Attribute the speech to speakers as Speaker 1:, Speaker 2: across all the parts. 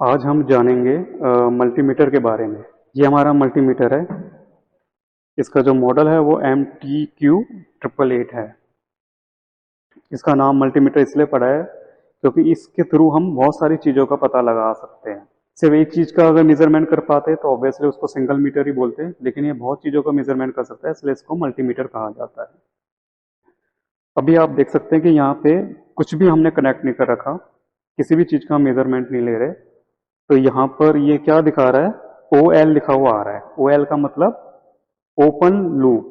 Speaker 1: आज हम जानेंगे मल्टीमीटर के बारे में। ये हमारा मल्टीमीटर है। इसका जो मॉडल है वो MTQ888 है। इसका नाम मल्टीमीटर इसलिए पड़ा है क्योंकि इसके थ्रू हम बहुत सारी चीज़ों का पता लगा सकते हैं। सिर्फ एक चीज़ का अगर मेजरमेंट कर पाते तो ऑब्वियसली उसको सिंगल मीटर ही बोलते हैं, लेकिन ये बहुत चीज़ों का मेजरमेंट कर सकता है, इसलिए इसको मल्टीमीटर कहा जाता है। अभी आप देख सकते हैं कि यहाँ पे कुछ भी हमने कनेक्ट नहीं कर रखा, किसी भी चीज़ का मेजरमेंट नहीं ले रहे। तो यहाँ पर ये क्या दिखा रहा है, OL लिखा हुआ आ रहा है। OL का मतलब ओपन लूप।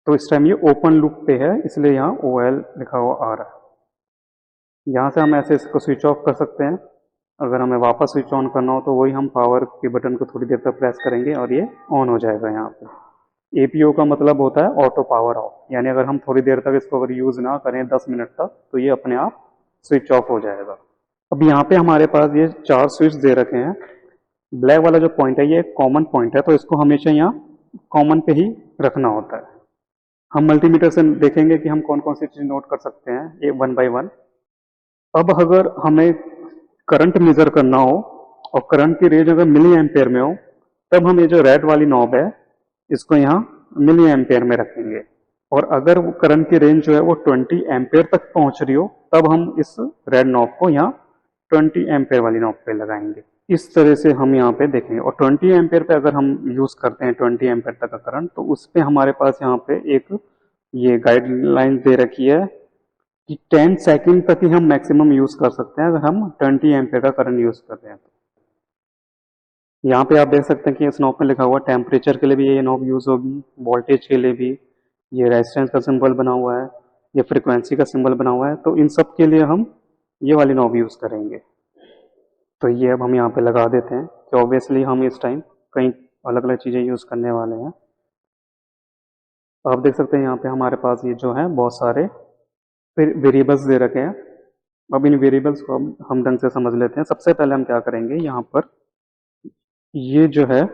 Speaker 1: तो इस टाइम ये ओपन लूप पे है, इसलिए यहाँ OL लिखा हुआ आ रहा है। यहाँ से हम ऐसे इसको स्विच ऑफ कर सकते हैं। अगर हमें वापस स्विच ऑन करना हो तो वही हम पावर के बटन को थोड़ी देर तक प्रेस करेंगे और ये ऑन हो जाएगा। यहाँ पे APO का मतलब होता है ऑटो पावर ऑफ, यानी अगर हम थोड़ी देर तक इसको अगर यूज ना करें 10 मिनट तक तो ये अपने आप स्विच ऑफ हो जाएगा। अब यहाँ पे हमारे पास ये 4 स्विच दे रखे हैं। ब्लैक वाला जो पॉइंट है ये कॉमन पॉइंट है, तो इसको हमेशा यहाँ कॉमन पे ही रखना होता है। हम मल्टीमीटर से देखेंगे कि हम कौन कौन सी चीज नोट कर सकते हैं, ये वन बाय वन। अब अगर हमें करंट मेजर करना हो और करंट की रेंज अगर मिली एम्पेयर में हो, तब हम ये जो रेड वाली नॉब है इसको यहाँ मिली एम्पेयर में रखेंगे। और अगर वो करंट की रेंज जो है वो 20 एम्पेयर तक पहुंच रही हो, तब हम इस रेड नॉब को यहाँ 20 एम्पेयर वाली नॉब पे लगाएंगे। इस तरह से हम यहाँ पे देखेंगे। और 20 एम्पेयर पे अगर हम यूज करते हैं 20 एम्पेयर तक का करंट, तो उस पे हमारे पास यहाँ पे एक ये गाइडलाइन दे रखी है कि 10 सेकंड तक ही हम मैक्सिमम यूज कर सकते हैं अगर हम 20 एम्पेयर का करंट यूज कर रहे हैं तो। यहाँ पे आप देख सकते हैं कि इस नॉब में लिखा हुआ टेम्परेचर के लिए भी ये नॉब यूज होगी, वोल्टेज के लिए भी ये रेजिस्टेंस का सिंबल बना हुआ है, ये फ्रीक्वेंसी का सिंबल बना हुआ है, तो इन सब के लिए हम ये वाली नॉब यूज करेंगे। तो ये अब हम यहाँ पे लगा देते हैं कि ऑब्वियसली हम इस टाइम कई अलग अलग चीज़ें यूज़ करने वाले हैं। आप देख सकते हैं यहाँ पे हमारे पास ये जो है बहुत सारे फिर वेरिएबल्स दे रखे हैं। अब इन वेरिएबल्स को हम ढंग से समझ लेते हैं। सबसे पहले हम क्या करेंगे, यहाँ पर ये जो है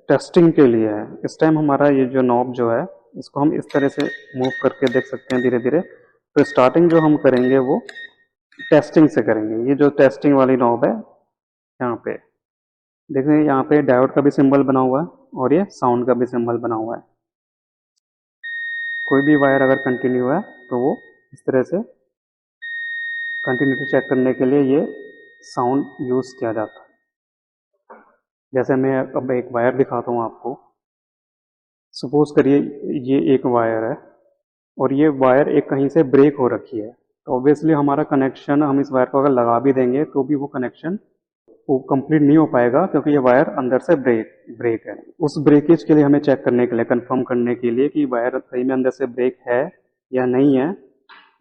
Speaker 1: टेस्टिंग के लिए है। इस टाइम हमारा ये जो नॉब जो है इसको हम इस तरह से मूव करके देख सकते हैं धीरे धीरे। तो स्टार्टिंग जो हम करेंगे वो टेस्टिंग से करेंगे। ये जो टेस्टिंग वाली नॉब है यहाँ पे देखिए, यहाँ पे डायोड का भी सिंबल बना हुआ है और ये साउंड का भी सिंबल बना हुआ है। कोई भी वायर अगर कंटिन्यू है तो वो इस तरह से कंटिन्यूटी चेक करने के लिए ये साउंड यूज किया जाता है। जैसे मैं अब एक वायर दिखाता हूँ आपको। सपोज करिए ये एक वायर है और ये वायर एक कहीं से ब्रेक हो रखी है, तो ऑब्वियसली हमारा कनेक्शन, हम इस वायर को अगर लगा भी देंगे तो भी वो कनेक्शन वो कंप्लीट नहीं हो पाएगा, क्योंकि ये वायर अंदर से ब्रेक ब्रेक है। उस ब्रेकेज के लिए हमें चेक करने के लिए, कंफर्म करने के लिए कि वायर सही में अंदर से ब्रेक है या नहीं है,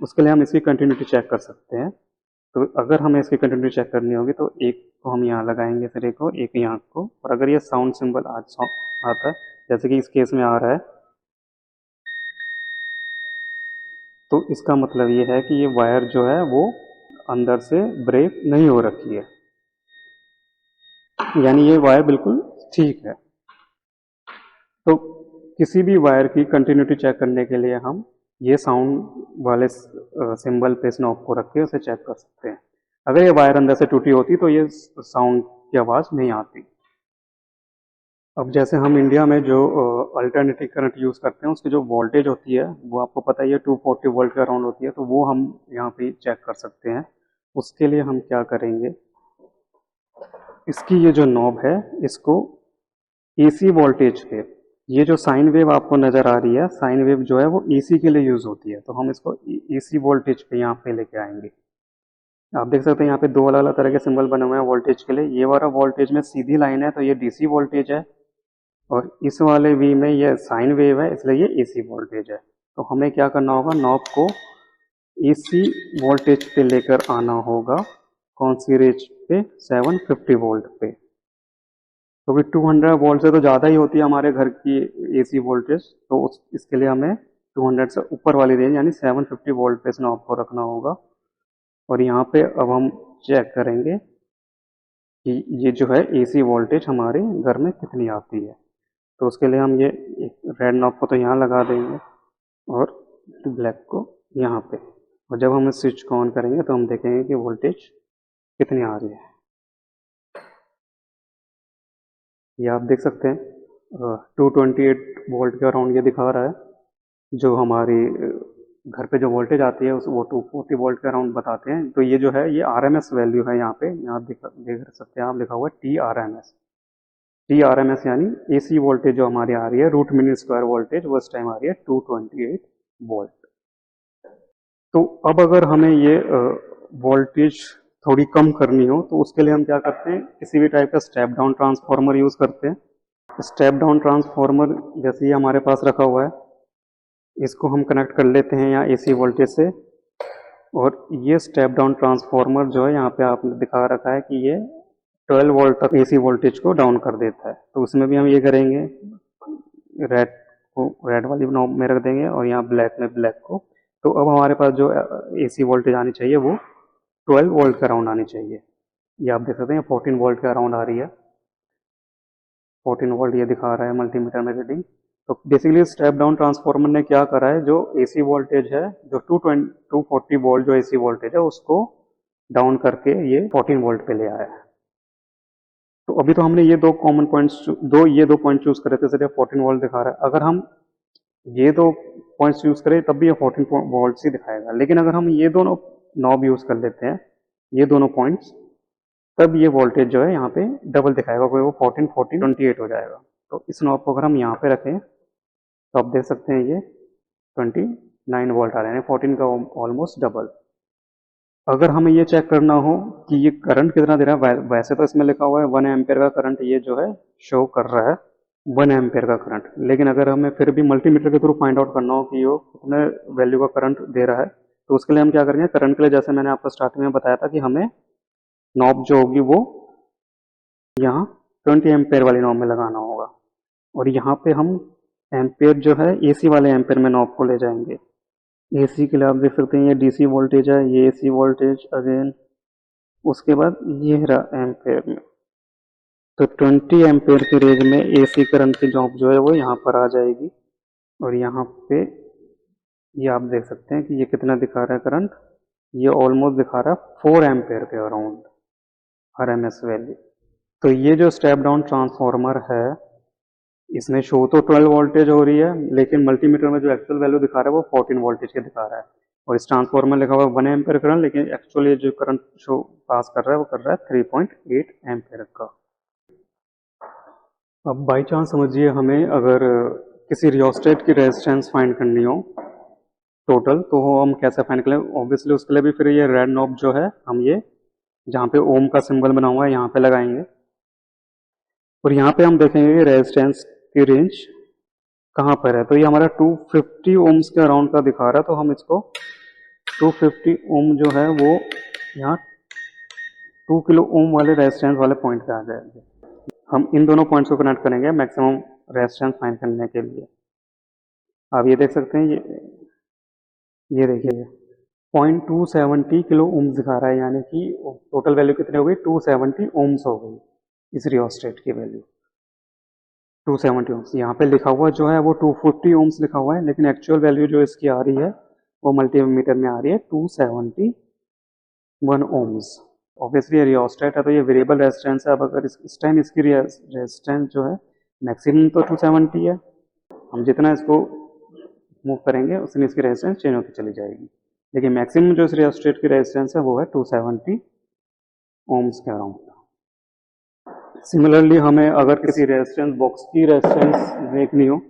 Speaker 1: उसके लिए हम इसकी कंटिन्यूटी चेक कर सकते हैं। तो अगर हमें इसकी कंटिन्यूटी चेक करनी होगी तो एक को हम यहाँ लगाएंगे सिरे को, एक यहाँ को। और अगर ये साउंड सिंबल आता है जैसे कि इस केस में आ रहा है, तो इसका मतलब ये है कि ये वायर जो है वो अंदर से ब्रेक नहीं हो रखी है, यानी ये वायर बिल्कुल ठीक है। तो किसी भी वायर की कंटिन्यूटी चेक करने के लिए हम ये साउंड वाले सिंबल पे स्नॉब को रख के उसे चेक कर सकते हैं। अगर ये वायर अंदर से टूटी होती तो ये साउंड की आवाज़ नहीं आती। अब जैसे हम इंडिया में जो अल्टरनेटिव करंट यूज़ करते हैं उसकी जो वोल्टेज होती है वो आपको पता ही है 240 वोल्ट के अराउंड होती है, तो वो हम यहाँ पे चेक कर सकते हैं। उसके लिए हम क्या करेंगे, इसकी ये जो नॉब है इसको AC वोल्टेज पे, ये जो साइन वेव आपको नज़र आ रही है, साइन वेव जो है वो AC के लिए यूज़ होती है, तो हम इसको AC वोल्टेज पे यहाँ पे लेके आएंगे। आप देख सकते हैं यहाँ पे दो अलग अलग तरह के सिंबल बने हुए हैं वोल्टेज के लिए। ये वाला वोल्टेज में सीधी लाइन है तो ये DC वोल्टेज है, और इस वाले V में ये साइन वेव है इसलिए ये AC वोल्टेज है। तो हमें क्या करना होगा, नॉब को AC वोल्टेज पे लेकर आना होगा। कौन सी रेंज पे, 750 वोल्ट पे, क्योंकि 200 वोल्ट से तो ज़्यादा ही होती है हमारे घर की AC वोल्टेज, तो इसके लिए हमें 200 से ऊपर वाली रेंज यानी 750 वोल्ट पे इस नॉब को रखना होगा। और यहाँ पे अब हम चेक करेंगे कि ये जो है AC वोल्टेज हमारे घर में कितनी आती है। तो उसके लिए हम ये एक रेड नॉब को तो यहाँ लगा देंगे और ब्लैक को यहाँ पे। और जब हम इस स्विच को ऑन करेंगे तो हम देखेंगे कि वोल्टेज कितनी आ रही है। ये आप देख सकते हैं 228 वोल्ट के अराउंड ये दिखा रहा है। जो हमारी घर पे जो वोल्टेज आती है उस वो 240 वोल्ट के अराउंड बताते हैं। तो ये जो है ये आरएमएस वैल्यू है। यहाँ पे यहाँ देख सकते हैं आप, लिखा हुआ है TRMS। TRMS यानी एसी वोल्टेज जो हमारी आ रही है रूट मीन स्क्वायर वोल्टेज, वो इस टाइम आ रही है 228 वोल्ट। तो अब अगर हमें ये वोल्टेज थोड़ी कम करनी हो तो उसके लिए हम क्या करते हैं, किसी भी टाइप का स्टेप डाउन ट्रांसफार्मर यूज करते हैं। स्टेप डाउन ट्रांसफार्मर जैसे ये हमारे पास रखा हुआ है, इसको हम कनेक्ट कर लेते हैं यहाँ एसी वोल्टेज से। और ये स्टेप डाउन ट्रांसफार्मर जो है यहाँ पे आपने दिखा रखा है कि ये 12 वोल्ट तक एसी वोल्टेज को डाउन कर देता है। तो उसमें भी हम ये करेंगे, रेड को रेड वाली नॉब में रख देंगे और यहाँ ब्लैक में ब्लैक को। तो अब हमारे पास जो एसी वोल्टेज आनी चाहिए वो 12 वोल्ट के अराउंड आनी चाहिए। ये आप देख सकते हैं 14 वोल्ट के अराउंड आ रही है। 14 वोल्ट ये दिखा रहा है मल्टीमीटर में रीडिंग। तो बेसिकली स्टेप डाउन ट्रांसफार्मर ने क्या करा है, जो एसी वोल्टेज है, जो 240 वोल्ट जो एसी वोल्टेज है उसको डाउन करके ये 14 वोल्ट पे ले आया है। तो अभी तो हमने ये दो कॉमन पॉइंट्स, ये दो पॉइंट चूज करे थे, सिर्फ 14 वोल्ट दिखा रहा है। अगर हम ये दो पॉइंट्स यूज करें तब भी ये 14 वोल्ट ही दिखाएगा। लेकिन अगर हम ये दोनों नॉब यूज कर लेते हैं, ये दोनों पॉइंट्स, तब ये वोल्टेज जो है यहाँ पे डबल दिखाएगा, कोई वो 14 14 28 हो जाएगा। तो इस नॉब को अगर हम यहाँ पे रखें तो आप देख सकते हैं ये 29 वोल्ट आ रहे हैं, 14 का ऑलमोस्ट डबल। अगर हमें ये चेक करना हो कि ये करंट कितना दे रहा है, वैसे तो इसमें लिखा हुआ है 1 एम्पेयर का करंट ये जो है शो कर रहा है, 1 एम्पेयर का करंट। लेकिन अगर हमें फिर भी मल्टीमीटर के थ्रू फाइंड आउट करना हो कि वो कितने वैल्यू का करंट दे रहा है, तो उसके लिए हम क्या करेंगे, करंट के लिए जैसे मैंने आपको स्टार्टिंग में बताया था कि हमें नॉब जो होगी वो यहाँ 20 एम्पेयर वाली नॉब में लगाना होगा। और यहाँ पे हम एम्पेयर जो है एसी वाले एम्पेयर में नॉब को ले जाएंगे। एसी के लिए आप देख सकते हैं ये डीसी वोल्टेज है, ये एसी वोल्टेज अगेन, उसके बाद ये रहा एम्पेयर में। तो 20 एम्पेयर के रेंज में एसी करंट की जॉब जो है वो यहाँ पर आ जाएगी। और यहाँ पे ये आप देख सकते हैं कि ये कितना दिखा रहा है करंट, ये ऑलमोस्ट दिखा रहा है 4 एम्पेयर के अराउंड आरएमएस वैल्यू। तो ये जो स्टेप डाउन ट्रांसफार्मर है इसमें शो तो 12 वोल्टेज हो रही है, लेकिन मल्टीमीटर में जो एक्चुअल वैल्यू दिखा रहा है वो 14 वोल्टेज के दिखा रहा है। और इस ट्रांसफार्मर में लिखा हुआ है 1 एम्पेयर करंट, लेकिन एक्चुअली जो करंट शो पास कर रहा है वो कर रहा है 3.8 एम्पेयर का। अब बाई चांस समझिए हमें अगर किसी रियोस्टेट की रेजिस्टेंस फाइंड करनी हो टोटल, तो हम कैसे फाइंड करें। ऑब्वियसली उसके लिए भी फिर ये रेड नॉब जो है हम ये जहाँ पे ओम का सिंबल बना हुआ है यहाँ पे लगाएंगे। और यहाँ पे हम देखेंगे रेजिस्टेंस की रेंज कहाँ पर है। तो ये हमारा 250 ओम्स के अराउंड का दिखा रहा है, तो हम इसको 250 ओम जो है वो यहाँ 2 किलो ओम वाले रेजिस्टेंस वाले पॉइंट पे आ जाएंगे। हम इन दोनों पॉइंट्स को कनेक्ट करेंगे मैक्सिमम रेजिस्टेंस फाइंड करने के लिए। आप ये देख सकते हैं, ये देखिए 0.270 किलो ओम्स दिखा रहा है, यानी कि टोटल वैल्यू कितनी हो गई, 270 ओम्स हो गई इस रियोस्टेट की वैल्यू 270 ओम्स। यहाँ पे लिखा हुआ जो है वो 250 ओम्स लिखा हुआ है, लेकिन एक्चुअल वैल्यू जो इसकी आ रही है वो मल्टीमीटर में आ रही है 271 ओम्स। ऑब्वियसली रियोस्टेट है तो ये वेरिएबल रेजिस्टेंस है। अब अगर इस टाइम इसकी रेजिस्टेंस जो है मैक्सिमम तो 270 है, हम जितना इसको मूव करेंगे उतनी इसकी रेजिस्टेंस चेंज होती चली जाएगी। लेकिन मैक्सिमम जो इस रियोस्टेट की रेजिस्टेंस है वो है 270 ओम्स के अराउंड। सिमिलरली हमें अगर किसी रेजिस्टेंस बॉक्स की रेजिस्टेंस देखनी हो,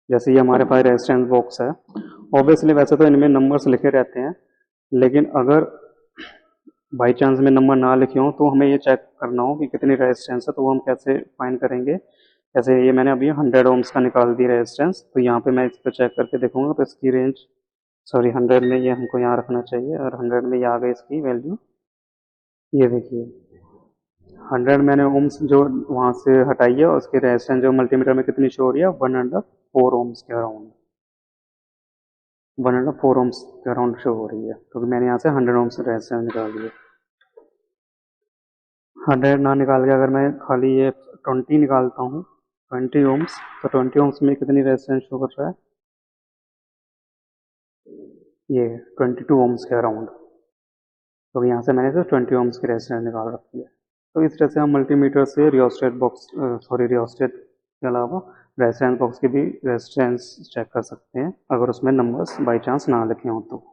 Speaker 1: जैसे ये हमारे पास रेजिस्टेंस बॉक्स है, ऑब्वियसली वैसे तो इनमें नंबर्स लिखे रहते हैं, लेकिन अगर बाई चांस में नंबर ना लिखे हो तो हमें ये चेक करना हो कि कितनी रेजिस्टेंस है, तो वो हम कैसे फाइंड करेंगे। जैसे ये मैंने अभी 100 ओम्स का निकाल दी रेजिस्टेंस, तो यहाँ पे मैं इस पर चेक करके देखूंगा तो इसकी रेंज 100 में ये हमको यहाँ रखना चाहिए, और 100 में ये आ गई इसकी वैल्यू। ये देखिए 100 मैंने ओम्स जो वहाँ से हटाई है, उसकी रेजिस्टेंस जो मल्टीमीटर में कितनी शो हो रही है, 104 ओम्स के अराउंड, 104 ओम्स के अराउंड शो हो रही है। तो मैंने यहाँ से 100 ओम्स रेजिस्टेंस निकाल दी है। 100 ना निकाल के अगर मैं खाली ये 20 निकालता हूँ, 20 ओम्स, तो 20 ओम्स में कितनी रेजिस्टेंस शो कर रहा है, ये 22 ओम्स के अराउंड। तो यहाँ से मैंने सिर्फ 20 ओम्स की रेजिस्टेंस निकाल रखी है। तो इस तरह से हम मल्टीमीटर से रियोस्टेट बॉक्स रियोस्टेट के अलावा रेजिस्टेंस बॉक्स की भी रेजिस्टेंस चेक कर सकते हैं अगर उसमें नंबर्स बाई चांस ना लिखे हों तो।